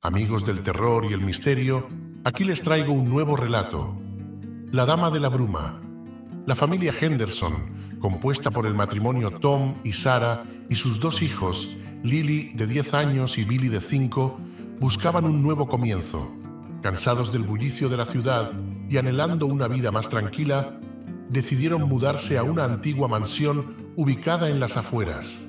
Amigos del terror y el misterio, aquí les traigo un nuevo relato. La Dama de la Bruma. La familia Henderson, compuesta por el matrimonio Tom y Sarah y sus dos hijos, Lily de 10 años y Billy de 5, buscaban un nuevo comienzo. Cansados del bullicio de la ciudad y anhelando una vida más tranquila, decidieron mudarse a una antigua mansión ubicada en las afueras.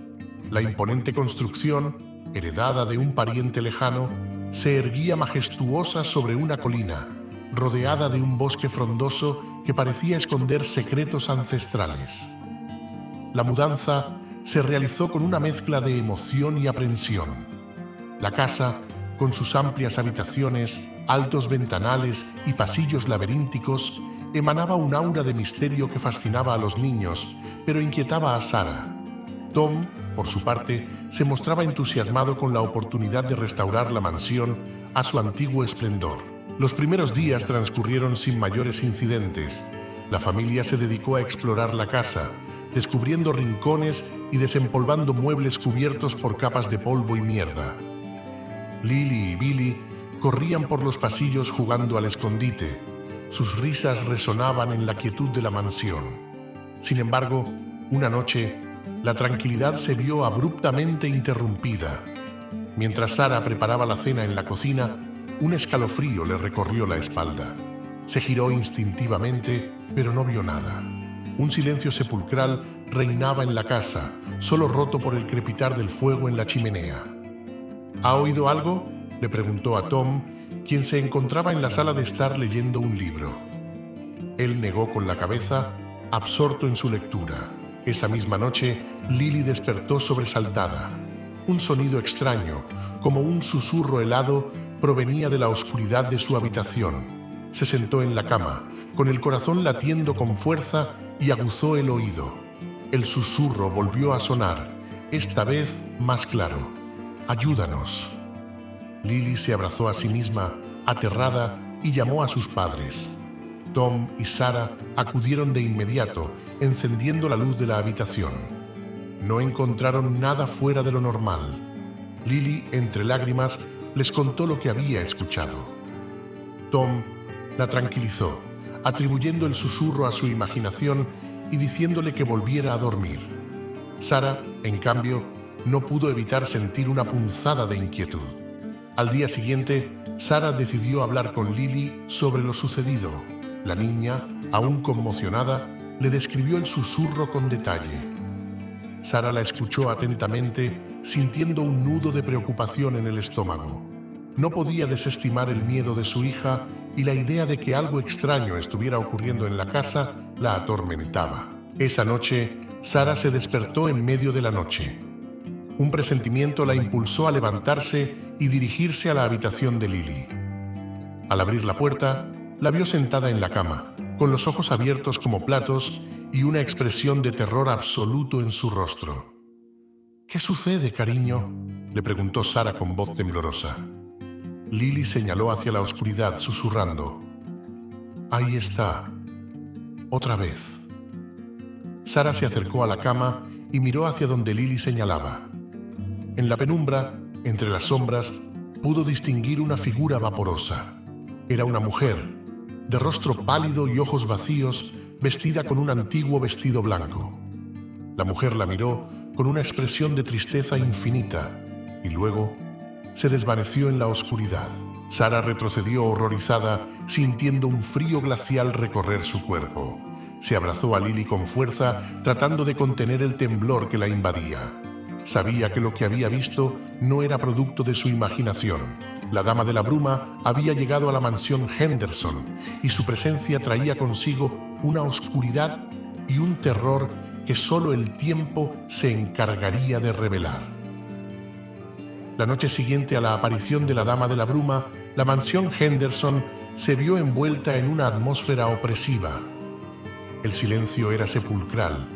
La imponente construcción, heredada de un pariente lejano, se erguía majestuosa sobre una colina, rodeada de un bosque frondoso que parecía esconder secretos ancestrales. La mudanza se realizó con una mezcla de emoción y aprensión. La casa, con sus amplias habitaciones, altos ventanales y pasillos laberínticos, emanaba un aura de misterio que fascinaba a los niños, pero inquietaba a Sarah. Tom, por su parte, se mostraba entusiasmado con la oportunidad de restaurar la mansión a su antiguo esplendor. Los primeros días transcurrieron sin mayores incidentes. La familia se dedicó a explorar la casa, descubriendo rincones y desempolvando muebles cubiertos por capas de polvo y mierda. Lily y Billy corrían por los pasillos jugando al escondite. Sus risas resonaban en la quietud de la mansión. Sin embargo, una noche, la tranquilidad se vio abruptamente interrumpida. Mientras Sarah preparaba la cena en la cocina, un escalofrío le recorrió la espalda. Se giró instintivamente, pero no vio nada. Un silencio sepulcral reinaba en la casa, solo roto por el crepitar del fuego en la chimenea. ¿Ha oído algo?, le preguntó a Tom, quien se encontraba en la sala de estar leyendo un libro. Él negó con la cabeza, absorto en su lectura. Esa misma noche, Lily despertó sobresaltada. Un sonido extraño, como un susurro helado, provenía de la oscuridad de su habitación. Se sentó en la cama, con el corazón latiendo con fuerza, y aguzó el oído. El susurro volvió a sonar, esta vez más claro. «Ayúdanos». Lily se abrazó a sí misma, aterrada, y llamó a sus padres. Tom y Sarah acudieron de inmediato, encendiendo la luz de la habitación. No encontraron nada fuera de lo normal. Lily, entre lágrimas, les contó lo que había escuchado. Tom la tranquilizó, atribuyendo el susurro a su imaginación y diciéndole que volviera a dormir. Sarah, en cambio, no pudo evitar sentir una punzada de inquietud. Al día siguiente, Sarah decidió hablar con Lily sobre lo sucedido. La niña, aún conmocionada, le describió el susurro con detalle. Sarah la escuchó atentamente, sintiendo un nudo de preocupación en el estómago. No podía desestimar el miedo de su hija y la idea de que algo extraño estuviera ocurriendo en la casa la atormentaba. Esa noche, Sarah se despertó en medio de la noche. Un presentimiento la impulsó a levantarse y dirigirse a la habitación de Lily. Al abrir la puerta, la vio sentada en la cama, con los ojos abiertos como platos y una expresión de terror absoluto en su rostro. «¿Qué sucede, cariño?», le preguntó Sarah con voz temblorosa. Lily señaló hacia la oscuridad, susurrando. «Ahí está. Otra vez». Sarah se acercó a la cama y miró hacia donde Lily señalaba. En la penumbra, entre las sombras, pudo distinguir una figura vaporosa. Era una mujer, de rostro pálido y ojos vacíos, vestida con un antiguo vestido blanco. La mujer la miró con una expresión de tristeza infinita y luego se desvaneció en la oscuridad. Sarah retrocedió horrorizada, sintiendo un frío glacial recorrer su cuerpo. Se abrazó a Lily con fuerza, tratando de contener el temblor que la invadía. Sabía que lo que había visto no era producto de su imaginación. La Dama de la Bruma había llegado a la mansión Henderson y su presencia traía consigo una oscuridad y un terror que solo el tiempo se encargaría de revelar. La noche siguiente a la aparición de la Dama de la Bruma, la mansión Henderson se vio envuelta en una atmósfera opresiva. El silencio era sepulcral,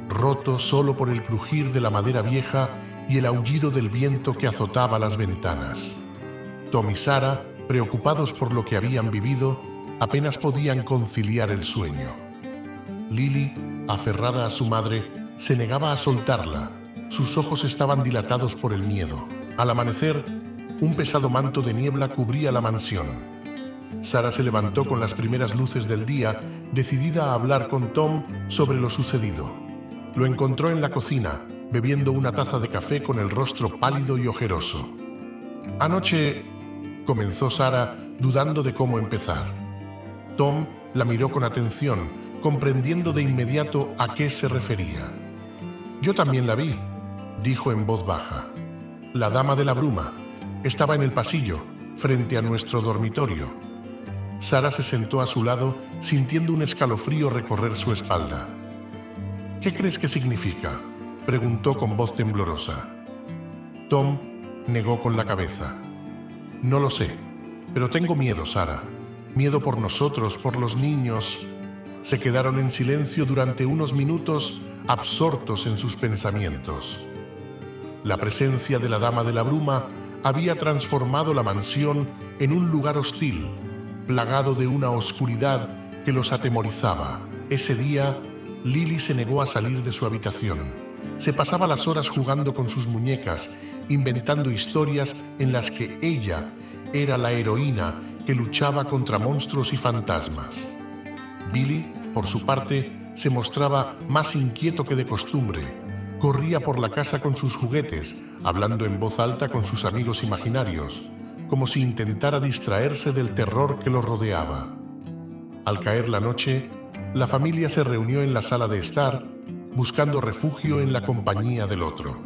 roto solo por el crujir de la madera vieja y el aullido del viento que azotaba las ventanas. Tom y Sarah, preocupados por lo que habían vivido, apenas podían conciliar el sueño. Lily, aferrada a su madre, se negaba a soltarla. Sus ojos estaban dilatados por el miedo. Al amanecer, Un pesado manto de niebla cubría la mansión. Sara se levantó con las primeras luces del día, decidida a hablar con Tom sobre lo sucedido. Lo encontró en la cocina, bebiendo una taza de café con el rostro pálido y ojeroso. «Anoche», comenzó Sara, dudando de cómo empezar. Tom la miró con atención, comprendiendo de inmediato a qué se refería. «Yo también la vi», dijo en voz baja. «La dama de la bruma. Estaba en el pasillo, frente a nuestro dormitorio». Sara se sentó a su lado, sintiendo un escalofrío recorrer su espalda. «¿Qué crees que significa?», preguntó con voz temblorosa. Tom negó con la cabeza. «No lo sé, pero tengo miedo, Sara. Miedo por nosotros, por los niños». Se quedaron en silencio durante unos minutos, absortos en sus pensamientos. La presencia de la dama de la bruma había transformado la mansión en un lugar hostil, plagado de una oscuridad que los atemorizaba. Ese día, Lily se negó a salir de su habitación. Se pasaba las horas jugando con sus muñecas, inventando historias en las que ella era la heroína que luchaba contra monstruos y fantasmas. Billy, por su parte, se mostraba más inquieto que de costumbre. Corría por la casa con sus juguetes, hablando en voz alta con sus amigos imaginarios, como si intentara distraerse del terror que los rodeaba. Al caer la noche, la familia se reunió en la sala de estar, buscando refugio en la compañía del otro.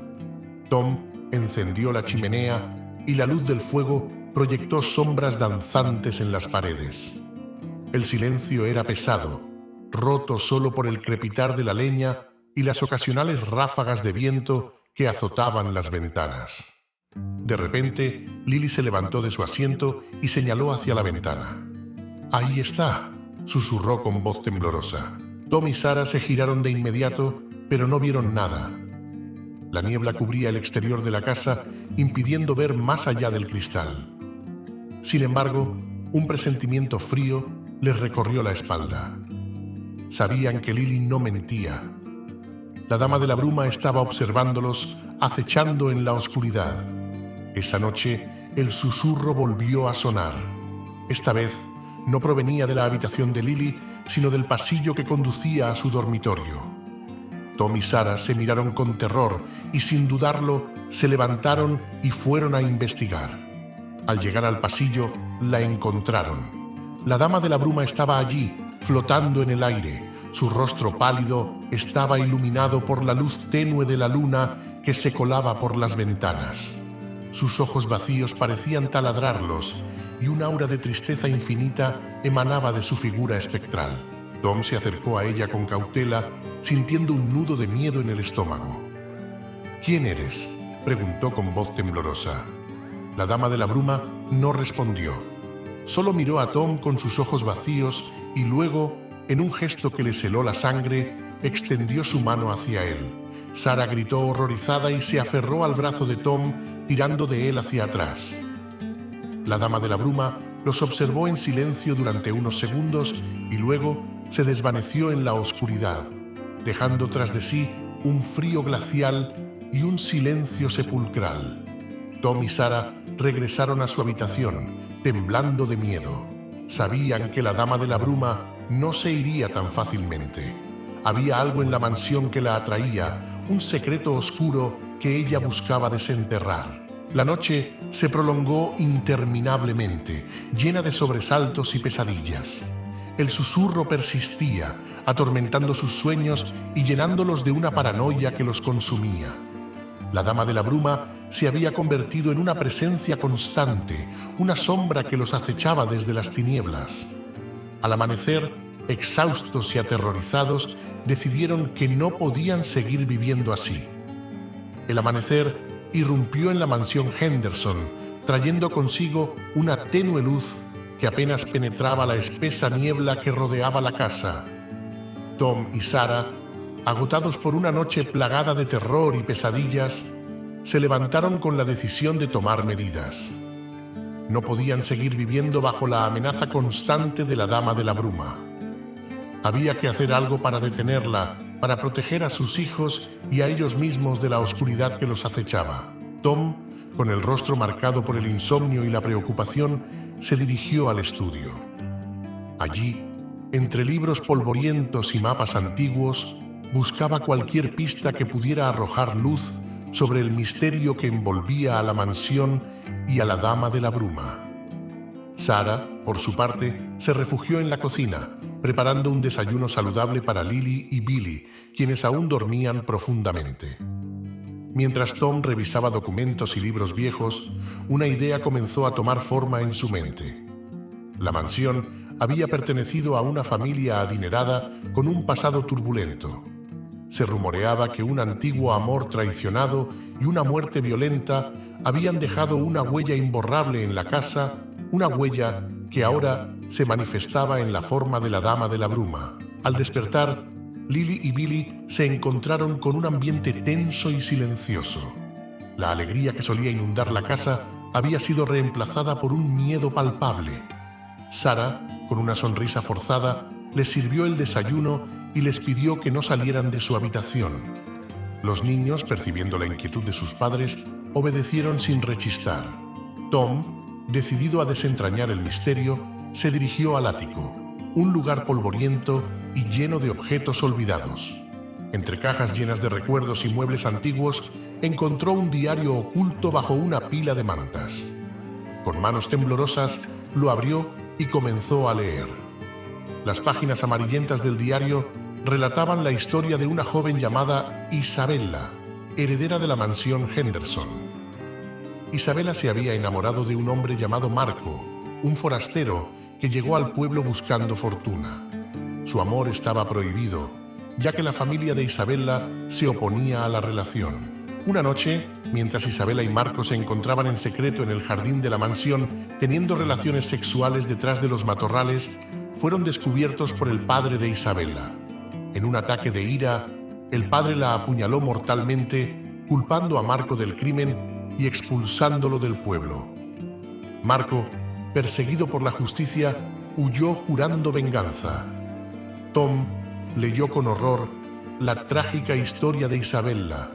Tom encendió la chimenea y la luz del fuego proyectó sombras danzantes en las paredes. El silencio era pesado, roto solo por el crepitar de la leña y las ocasionales ráfagas de viento que azotaban las ventanas. De repente, Lily se levantó de su asiento y señaló hacia la ventana. «Ahí está», susurró con voz temblorosa. Tom y Sara se giraron de inmediato, pero no vieron nada. La niebla cubría el exterior de la casa, impidiendo ver más allá del cristal. Sin embargo, un presentimiento frío les recorrió la espalda. Sabían que Lily no mentía. La dama de la bruma estaba observándolos, acechando en la oscuridad. Esa noche, el susurro volvió a sonar. Esta vez, no provenía de la habitación de Lily, sino del pasillo que conducía a su dormitorio. Tom y Sara se miraron con terror y, sin dudarlo, se levantaron y fueron a investigar. Al llegar al pasillo, la encontraron. La dama de la bruma estaba allí, flotando en el aire. Su rostro pálido estaba iluminado por la luz tenue de la luna que se colaba por las ventanas. Sus ojos vacíos parecían taladrarlos y un aura de tristeza infinita emanaba de su figura espectral. Tom se acercó a ella con cautela, sintiendo un nudo de miedo en el estómago. «¿Quién eres?», preguntó con voz temblorosa. La dama de la bruma no respondió. Solo miró a Tom con sus ojos vacíos y luego, en un gesto que le heló la sangre, extendió su mano hacia él. Sara gritó horrorizada y se aferró al brazo de Tom, tirando de él hacia atrás. La dama de la bruma los observó en silencio durante unos segundos y luego se desvaneció en la oscuridad, dejando tras de sí un frío glacial y un silencio sepulcral. Tom y Sara regresaron a su habitación, temblando de miedo. Sabían que la dama de la bruma no se iría tan fácilmente. Había algo en la mansión que la atraía, un secreto oscuro que ella buscaba desenterrar. La noche se prolongó interminablemente, llena de sobresaltos y pesadillas. El susurro persistía, atormentando sus sueños y llenándolos de una paranoia que los consumía. La dama de la bruma se había convertido en una presencia constante, una sombra que los acechaba desde las tinieblas. Al amanecer, exhaustos y aterrorizados, decidieron que no podían seguir viviendo así. El amanecer irrumpió en la mansión Henderson, trayendo consigo una tenue luz que apenas penetraba la espesa niebla que rodeaba la casa. Tom y Sara, agotados por una noche plagada de terror y pesadillas, se levantaron con la decisión de tomar medidas. No podían seguir viviendo bajo la amenaza constante de la dama de la bruma. Había que hacer algo para detenerla, para proteger a sus hijos y a ellos mismos de la oscuridad que los acechaba. Tom Con el rostro marcado por el insomnio y la preocupación, se dirigió al estudio. Allí, entre libros polvorientos y mapas antiguos, buscaba cualquier pista que pudiera arrojar luz sobre el misterio que envolvía a la mansión y a la Dama de la Bruma. Sara, por su parte, se refugió en la cocina, preparando un desayuno saludable para Lily y Billy, quienes aún dormían profundamente. Mientras Tom revisaba documentos y libros viejos, una idea comenzó a tomar forma en su mente. La mansión había pertenecido a una familia adinerada con un pasado turbulento. Se rumoreaba que un antiguo amor traicionado y una muerte violenta habían dejado una huella imborrable en la casa, una huella que ahora se manifestaba en la forma de la Dama de la Bruma. Al despertar, Lily y Billy se encontraron con un ambiente tenso y silencioso. La alegría que solía inundar la casa había sido reemplazada por un miedo palpable. Sara, con una sonrisa forzada, les sirvió el desayuno y les pidió que no salieran de su habitación. Los niños, percibiendo la inquietud de sus padres, obedecieron sin rechistar. Tom, decidido a desentrañar el misterio, se dirigió al ático, un lugar polvoriento y lleno de objetos olvidados. Entre cajas llenas de recuerdos y muebles antiguos, encontró un diario oculto bajo una pila de mantas. Con manos temblorosas, lo abrió y comenzó a leer. Las páginas amarillentas del diario relataban la historia de una joven llamada Isabella, heredera de la mansión Henderson. Isabella se había enamorado de un hombre llamado Marco, un forastero que llegó al pueblo buscando fortuna. Su amor estaba prohibido, ya que la familia de Isabella se oponía a la relación. Una noche, mientras Isabella y Marco se encontraban en secreto en el jardín de la mansión, teniendo relaciones sexuales detrás de los matorrales, fueron descubiertos por el padre de Isabella. En un ataque de ira, el padre la apuñaló mortalmente, culpando a Marco del crimen y expulsándolo del pueblo. Marco, perseguido por la justicia, huyó jurando venganza. Tom leyó con horror la trágica historia de Isabella.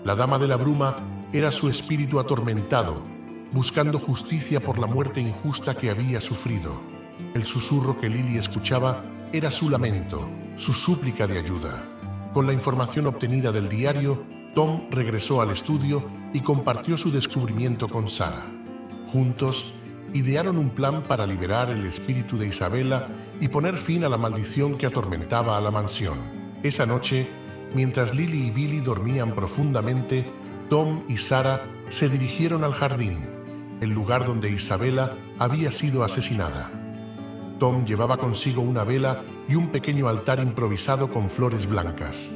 La Dama de la Bruma era su espíritu atormentado, buscando justicia por la muerte injusta que había sufrido. El susurro que Lily escuchaba era su lamento, su súplica de ayuda. Con la información obtenida del diario, Tom regresó al estudio y compartió su descubrimiento con Sara. Juntos, idearon un plan para liberar el espíritu de Isabella y poner fin a la maldición que atormentaba a la mansión. Esa noche, mientras Lily y Billy dormían profundamente, Tom y Sara se dirigieron al jardín, el lugar donde Isabella había sido asesinada. Tom llevaba consigo una vela y un pequeño altar improvisado con flores blancas.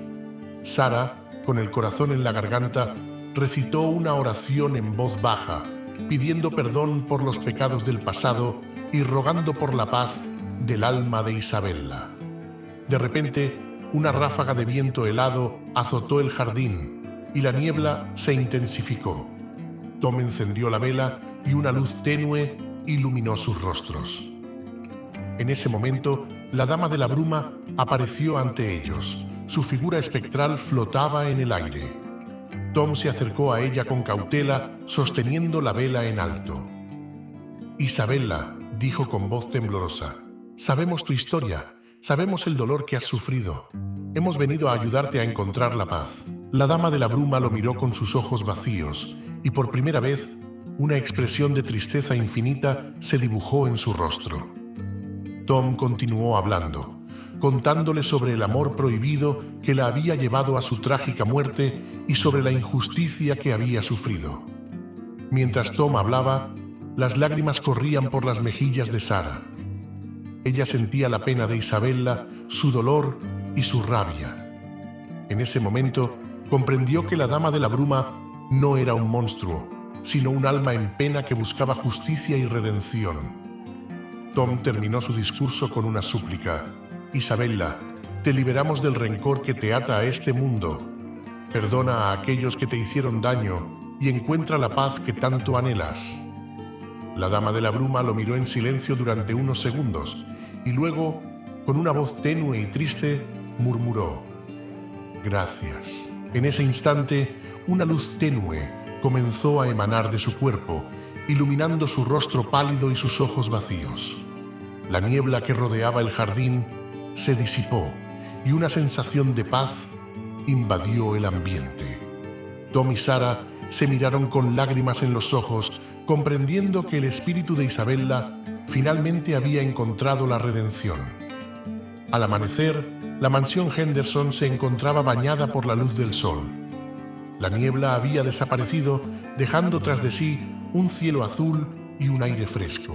Sara, con el corazón en la garganta, recitó una oración en voz baja, pidiendo perdón por los pecados del pasado y rogando por la paz del alma de Isabella. De repente, una ráfaga de viento helado azotó el jardín y la niebla se intensificó. Tom encendió la vela y una luz tenue iluminó sus rostros. En ese momento, la Dama de la Bruma apareció ante ellos. Su figura espectral flotaba en el aire. Tom se acercó a ella con cautela, sosteniendo la vela en alto. «Isabella», dijo con voz temblorosa, «sabemos tu historia, sabemos el dolor que has sufrido. Hemos venido a ayudarte a encontrar la paz». La Dama de la Bruma lo miró con sus ojos vacíos, y por primera vez, una expresión de tristeza infinita se dibujó en su rostro. Tom continuó hablando, contándole sobre el amor prohibido que la había llevado a su trágica muerte y sobre la injusticia que había sufrido. Mientras Tom hablaba, las lágrimas corrían por las mejillas de Sara. Ella sentía la pena de Isabella, su dolor y su rabia. En ese momento, comprendió que la Dama de la Bruma no era un monstruo, sino un alma en pena que buscaba justicia y redención. Tom terminó su discurso con una súplica. «Isabella, te liberamos del rencor que te ata a este mundo. Perdona a aquellos que te hicieron daño y encuentra la paz que tanto anhelas». La Dama de la Bruma lo miró en silencio durante unos segundos y luego, con una voz tenue y triste, murmuró: «Gracias». En ese instante, una luz tenue, comenzó a emanar de su cuerpo, iluminando su rostro pálido y sus ojos vacíos. La niebla que rodeaba el jardín se disipó y una sensación de paz invadió el ambiente. Tom y Sarah se miraron con lágrimas en los ojos, comprendiendo que el espíritu de Isabella finalmente había encontrado la redención. Al amanecer, la mansión Henderson se encontraba bañada por la luz del sol. La niebla había desaparecido, dejando tras de sí un cielo azul y un aire fresco.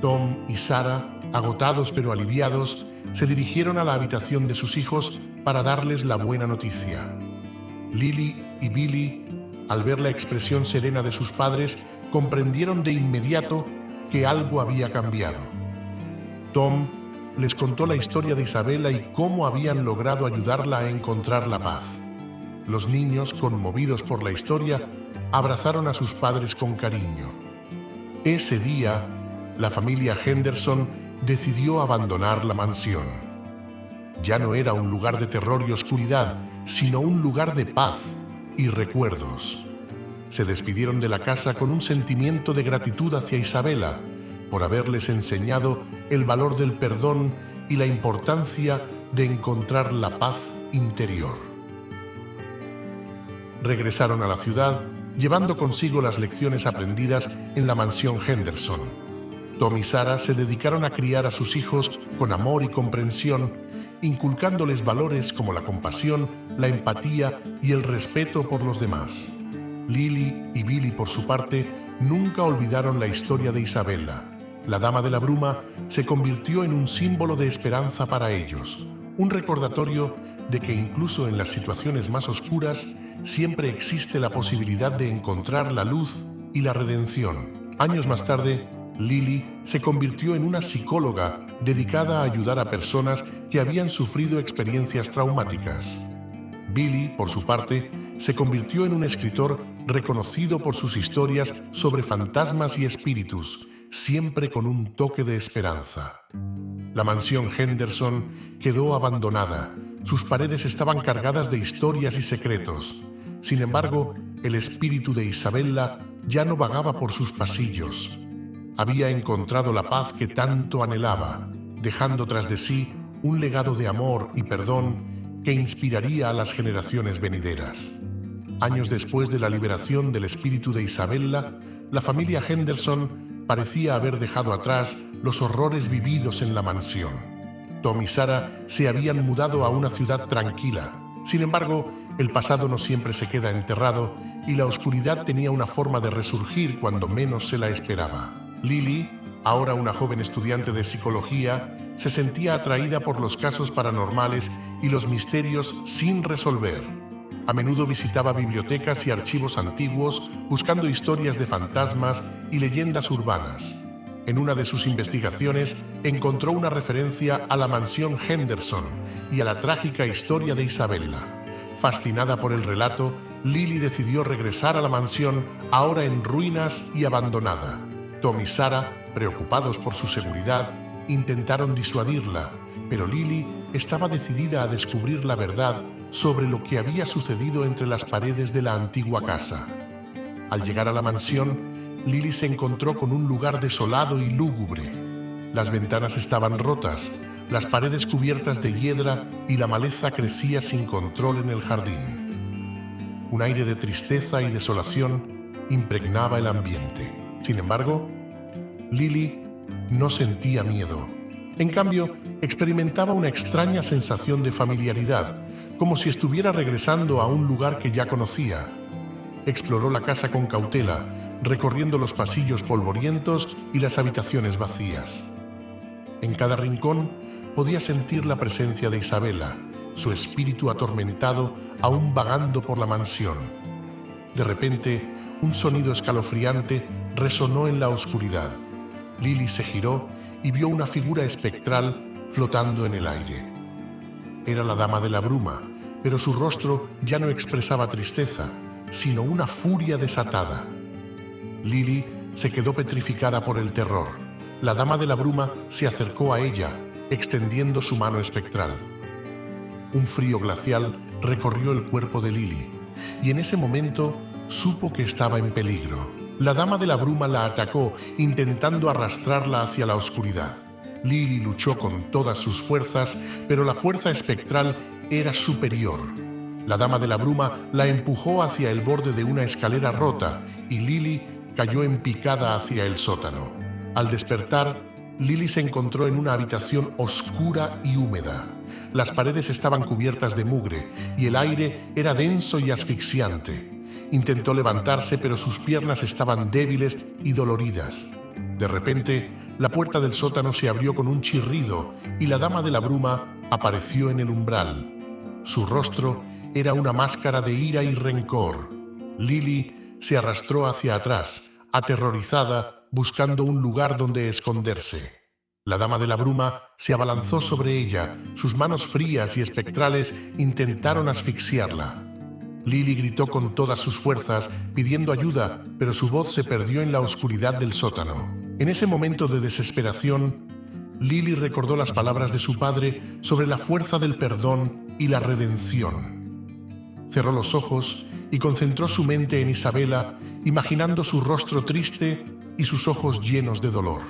Tom y Sarah, agotados pero aliviados, se dirigieron a la habitación de sus hijos para darles la buena noticia. Lily y Billy, al ver la expresión serena de sus padres, comprendieron de inmediato que algo había cambiado. Tom les contó la historia de Isabella y cómo habían logrado ayudarla a encontrar la paz. Los niños, conmovidos por la historia, abrazaron a sus padres con cariño. Ese día, la familia Henderson decidió abandonar la mansión. Ya no era un lugar de terror y oscuridad, sino un lugar de paz y recuerdos. Se despidieron de la casa con un sentimiento de gratitud hacia Isabella por haberles enseñado el valor del perdón y la importancia de encontrar la paz interior. Regresaron a la ciudad, llevando consigo las lecciones aprendidas en la mansión Henderson. Tom y Sarah se dedicaron a criar a sus hijos con amor y comprensión, inculcándoles valores como la compasión, la empatía y el respeto por los demás. Lily y Billy, por su parte, nunca olvidaron la historia de Isabella. La Dama de la Bruma se convirtió en un símbolo de esperanza para ellos, un recordatorio de que incluso en las situaciones más oscuras siempre existe la posibilidad de encontrar la luz y la redención. Años más tarde, Lily se convirtió en una psicóloga dedicada a ayudar a personas que habían sufrido experiencias traumáticas. Billy, por su parte, se convirtió en un escritor reconocido por sus historias sobre fantasmas y espíritus, siempre con un toque de esperanza. La mansión Henderson quedó abandonada. Sus paredes estaban cargadas de historias y secretos. Sin embargo, el espíritu de Isabella ya no vagaba por sus pasillos. Había encontrado la paz que tanto anhelaba, dejando tras de sí un legado de amor y perdón que inspiraría a las generaciones venideras. Años después de la liberación del espíritu de Isabella, la familia Henderson parecía haber dejado atrás los horrores vividos en la mansión. Tom y Sarah se habían mudado a una ciudad tranquila. Sin embargo, el pasado no siempre se queda enterrado y la oscuridad tenía una forma de resurgir cuando menos se la esperaba. Lily, ahora una joven estudiante de psicología, se sentía atraída por los casos paranormales y los misterios sin resolver. A menudo visitaba bibliotecas y archivos antiguos buscando historias de fantasmas y leyendas urbanas. En una de sus investigaciones encontró una referencia a la mansión Henderson y a la trágica historia de Isabella. Fascinada por el relato, Lily decidió regresar a la mansión, ahora en ruinas y abandonada. Tom y Sarah, preocupados por su seguridad, intentaron disuadirla, pero Lily estaba decidida a descubrir la verdad sobre lo que había sucedido entre las paredes de la antigua casa. Al llegar a la mansión, Lily se encontró con un lugar desolado y lúgubre. Las ventanas estaban rotas, las paredes cubiertas de hiedra y la maleza crecía sin control en el jardín. Un aire de tristeza y desolación impregnaba el ambiente. Sin embargo, Lily no sentía miedo. En cambio, experimentaba una extraña sensación de familiaridad, como si estuviera regresando a un lugar que ya conocía. Exploró la casa con cautela, recorriendo los pasillos polvorientos y las habitaciones vacías. En cada rincón podía sentir la presencia de Isabella, su espíritu atormentado aún vagando por la mansión. De repente, un sonido escalofriante resonó en la oscuridad. Lily se giró y vio una figura espectral flotando en el aire. Era la Dama de la Bruma, pero su rostro ya no expresaba tristeza, sino una furia desatada. Lily se quedó petrificada por el terror. La Dama de la Bruma se acercó a ella, extendiendo su mano espectral. Un frío glacial recorrió el cuerpo de Lily, y en ese momento supo que estaba en peligro. La Dama de la Bruma la atacó, intentando arrastrarla hacia la oscuridad. Lily luchó con todas sus fuerzas, pero la fuerza espectral era superior. La Dama de la Bruma la empujó hacia el borde de una escalera rota y Lily cayó en picada hacia el sótano. Al despertar, Lily se encontró en una habitación oscura y húmeda. Las paredes estaban cubiertas de mugre y el aire era denso y asfixiante. Intentó levantarse, pero sus piernas estaban débiles y doloridas. De repente, la puerta del sótano se abrió con un chirrido y la Dama de la Bruma apareció en el umbral. Su rostro era una máscara de ira y rencor. Lily se arrastró hacia atrás, aterrorizada, buscando un lugar donde esconderse. La Dama de la Bruma se abalanzó sobre ella, sus manos frías y espectrales intentaron asfixiarla. Lily gritó con todas sus fuerzas, pidiendo ayuda, pero su voz se perdió en la oscuridad del sótano. En ese momento de desesperación, Lily recordó las palabras de su padre sobre la fuerza del perdón y la redención. Cerró los ojos y concentró su mente en Isabella, imaginando su rostro triste y sus ojos llenos de dolor.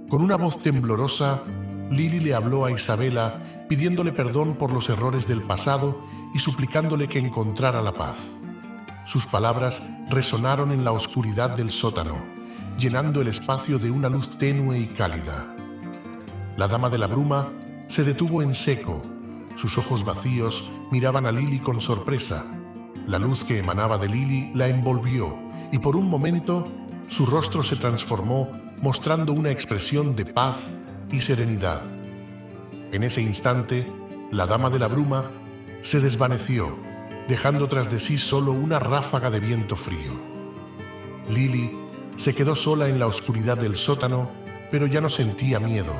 Con una voz temblorosa, Lily le habló a Isabella, pidiéndole perdón por los errores del pasado y suplicándole que encontrara la paz. Sus palabras resonaron en la oscuridad del sótano, llenando el espacio de una luz tenue y cálida. La Dama de la Bruma se detuvo en seco. Sus ojos vacíos miraban a Lily con sorpresa. La luz que emanaba de Lily la envolvió y por un momento su rostro se transformó, mostrando una expresión de paz y serenidad. En ese instante, la Dama de la Bruma se desvaneció, dejando tras de sí solo una ráfaga de viento frío. Lily se quedó sola en la oscuridad del sótano, pero ya no sentía miedo.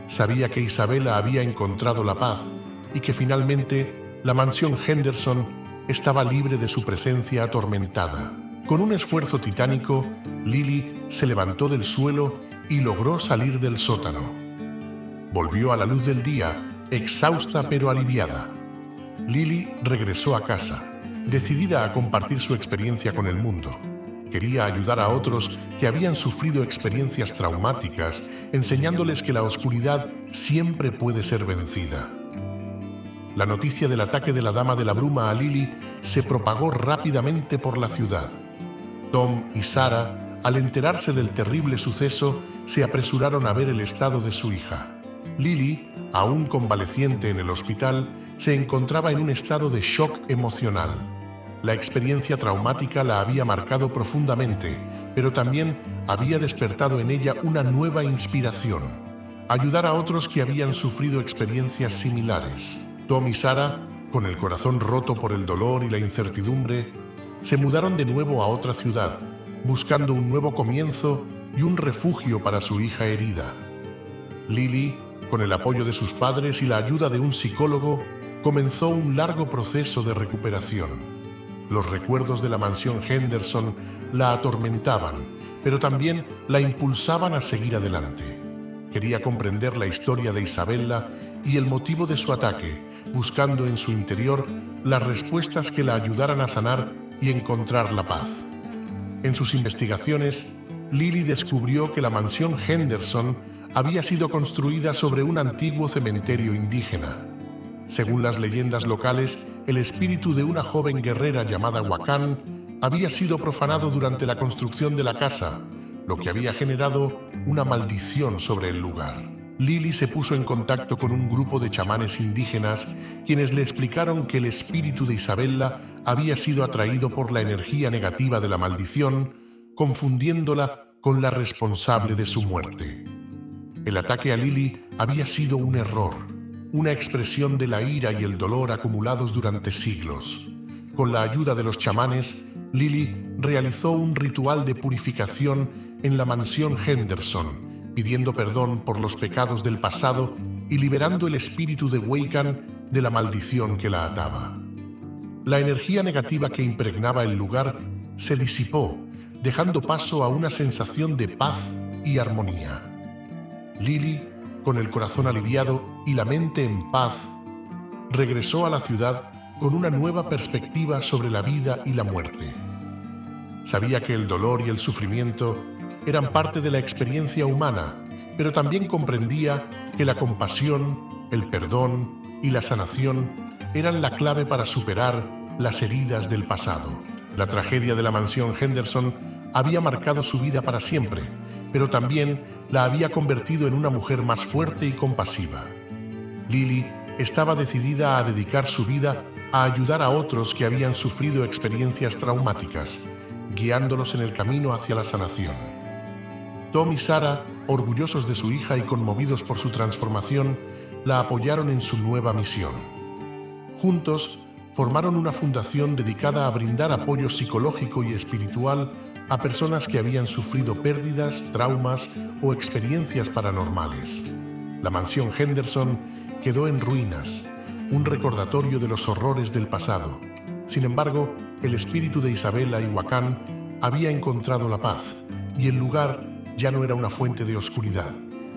Sabía que Isabella había encontrado la paz y que finalmente la mansión Henderson estaba libre de su presencia atormentada. Con un esfuerzo titánico, Lily se levantó del suelo y logró salir del sótano. Volvió a la luz del día, exhausta pero aliviada. Lily regresó a casa, decidida a compartir su experiencia con el mundo. Quería ayudar a otros que habían sufrido experiencias traumáticas, enseñándoles que la oscuridad siempre puede ser vencida. La noticia del ataque de la Dama de la Bruma a Lily se propagó rápidamente por la ciudad. Tom y Sarah, al enterarse del terrible suceso, se apresuraron a ver el estado de su hija. Lily, aún convaleciente en el hospital, se encontraba en un estado de shock emocional. La experiencia traumática la había marcado profundamente, pero también había despertado en ella una nueva inspiración: ayudar a otros que habían sufrido experiencias similares. Tom y Sarah, con el corazón roto por el dolor y la incertidumbre, se mudaron de nuevo a otra ciudad, buscando un nuevo comienzo y un refugio para su hija herida. Lily, con el apoyo de sus padres y la ayuda de un psicólogo, comenzó un largo proceso de recuperación. Los recuerdos de la mansión Henderson la atormentaban, pero también la impulsaban a seguir adelante. Quería comprender la historia de Isabella y el motivo de su ataque, buscando en su interior las respuestas que la ayudaran a sanar y encontrar la paz. En sus investigaciones, Lily descubrió que la mansión Henderson había sido construida sobre un antiguo cementerio indígena. Según las leyendas locales, el espíritu de una joven guerrera llamada Wakan había sido profanado durante la construcción de la casa, lo que había generado una maldición sobre el lugar. Lily se puso en contacto con un grupo de chamanes indígenas, quienes le explicaron que el espíritu de Isabella había sido atraído por la energía negativa de la maldición, confundiéndola con la responsable de su muerte. El ataque a Lily había sido un error, una expresión de la ira y el dolor acumulados durante siglos. Con la ayuda de los chamanes, Lily realizó un ritual de purificación en la mansión Henderson, pidiendo perdón por los pecados del pasado y liberando el espíritu de Wakan de la maldición que la ataba. La energía negativa que impregnaba el lugar se disipó, dejando paso a una sensación de paz y armonía. Lily, con el corazón aliviado y la mente en paz, regresó a la ciudad con una nueva perspectiva sobre la vida y la muerte. Sabía que el dolor y el sufrimiento eran parte de la experiencia humana, pero también comprendía que la compasión, el perdón y la sanación eran la clave para superar las heridas del pasado. La tragedia de la mansión Henderson había marcado su vida para siempre, pero también la había convertido en una mujer más fuerte y compasiva. Lily estaba decidida a dedicar su vida a ayudar a otros que habían sufrido experiencias traumáticas, guiándolos en el camino hacia la sanación. Tom y Sarah, orgullosos de su hija y conmovidos por su transformación, la apoyaron en su nueva misión. Juntos, formaron una fundación dedicada a brindar apoyo psicológico y espiritual a personas que habían sufrido pérdidas, traumas o experiencias paranormales. La mansión Henderson quedó en ruinas, un recordatorio de los horrores del pasado. Sin embargo, el espíritu de Isabella y Wakhan había encontrado la paz, y el lugar ya no era una fuente de oscuridad,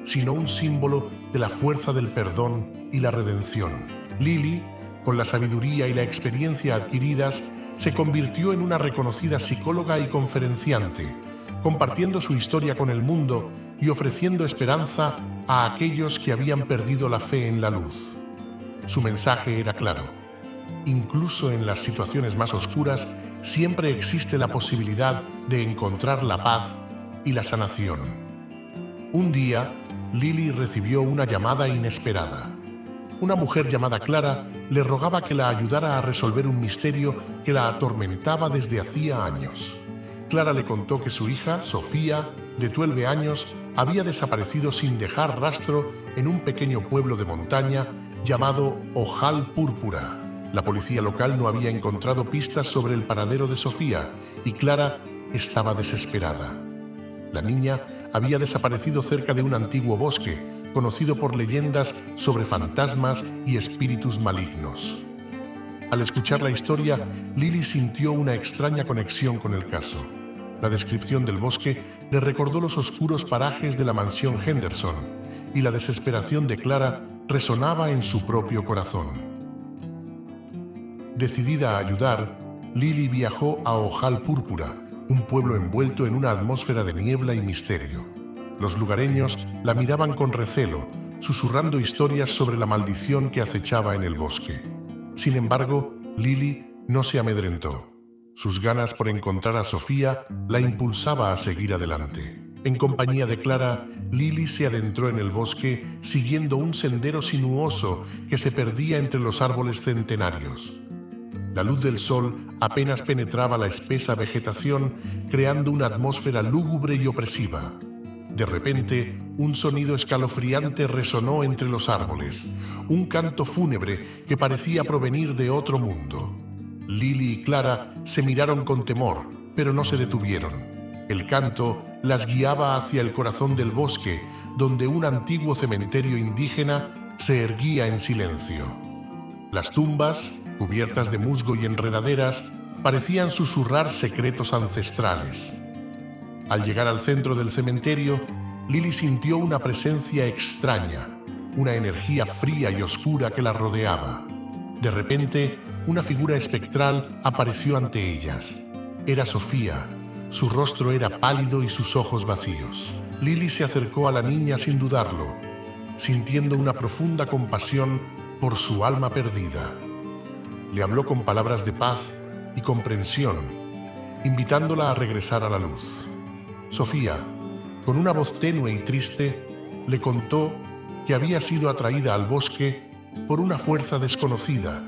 sino un símbolo de la fuerza del perdón y la redención. Lily, con la sabiduría y la experiencia adquiridas, se convirtió en una reconocida psicóloga y conferenciante, compartiendo su historia con el mundo y ofreciendo esperanza a aquellos que habían perdido la fe en la luz. Su mensaje era claro: incluso en las situaciones más oscuras, siempre existe la posibilidad de encontrar la paz y la sanación. Un día, Lily recibió una llamada inesperada. Una mujer llamada Clara le rogaba que la ayudara a resolver un misterio que la atormentaba desde hacía años. Clara le contó que su hija, Sofía, de 12 años, había desaparecido sin dejar rastro en un pequeño pueblo de montaña llamado Ojal Púrpura. La policía local no había encontrado pistas sobre el paradero de Sofía y Clara estaba desesperada. La niña había desaparecido cerca de un antiguo bosque, conocido por leyendas sobre fantasmas y espíritus malignos. Al escuchar la historia, Lily sintió una extraña conexión con el caso. La descripción del bosque le recordó los oscuros parajes de la mansión Henderson, y la desesperación de Clara resonaba en su propio corazón. Decidida a ayudar, Lily viajó a Ojal Púrpura, un pueblo envuelto en una atmósfera de niebla y misterio. Los lugareños la miraban con recelo, susurrando historias sobre la maldición que acechaba en el bosque. Sin embargo, Lily no se amedrentó. Sus ganas por encontrar a Sofía la impulsaba a seguir adelante. En compañía de Clara, Lily se adentró en el bosque siguiendo un sendero sinuoso que se perdía entre los árboles centenarios. La luz del sol apenas penetraba la espesa vegetación, creando una atmósfera lúgubre y opresiva. De repente, un sonido escalofriante resonó entre los árboles, un canto fúnebre que parecía provenir de otro mundo. Lily y Clara se miraron con temor, pero no se detuvieron. El canto las guiaba hacia el corazón del bosque, donde un antiguo cementerio indígena se erguía en silencio. Las tumbas, cubiertas de musgo y enredaderas, parecían susurrar secretos ancestrales. Al llegar al centro del cementerio, Lily sintió una presencia extraña, una energía fría y oscura que la rodeaba. De repente, una figura espectral apareció ante ellas. Era Sofía. Su rostro era pálido y sus ojos vacíos. Lily se acercó a la niña sin dudarlo, sintiendo una profunda compasión por su alma perdida. Le habló con palabras de paz y comprensión, invitándola a regresar a la luz. Sofía, con una voz tenue y triste, le contó que había sido atraída al bosque por una fuerza desconocida,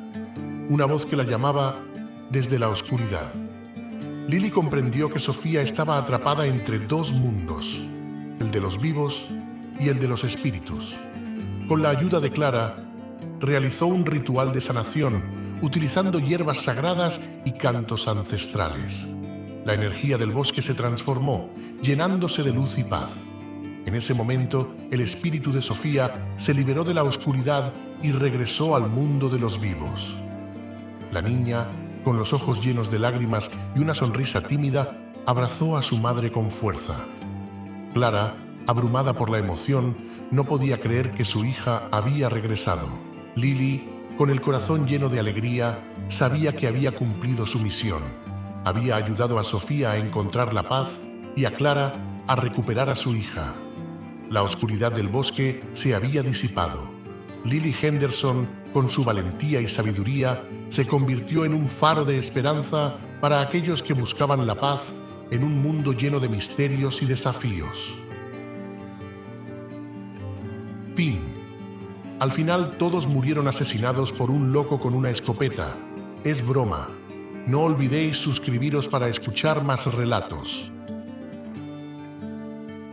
una voz que la llamaba desde la oscuridad. Lily comprendió que Sofía estaba atrapada entre dos mundos, el de los vivos y el de los espíritus. Con la ayuda de Clara, realizó un ritual de sanación, utilizando hierbas sagradas y cantos ancestrales. La energía del bosque se transformó, llenándose de luz y paz. En ese momento, el espíritu de Sofía se liberó de la oscuridad y regresó al mundo de los vivos. La niña, con los ojos llenos de lágrimas y una sonrisa tímida, abrazó a su madre con fuerza. Clara, abrumada por la emoción, no podía creer que su hija había regresado. Lily, con el corazón lleno de alegría, sabía que había cumplido su misión. Había ayudado a Sofía a encontrar la paz y a Clara a recuperar a su hija. La oscuridad del bosque se había disipado. Lily Henderson, con su valentía y sabiduría, se convirtió en un faro de esperanza para aquellos que buscaban la paz en un mundo lleno de misterios y desafíos. Fin. Al final todos murieron asesinados por un loco con una escopeta. Es broma. No olvidéis suscribiros para escuchar más relatos.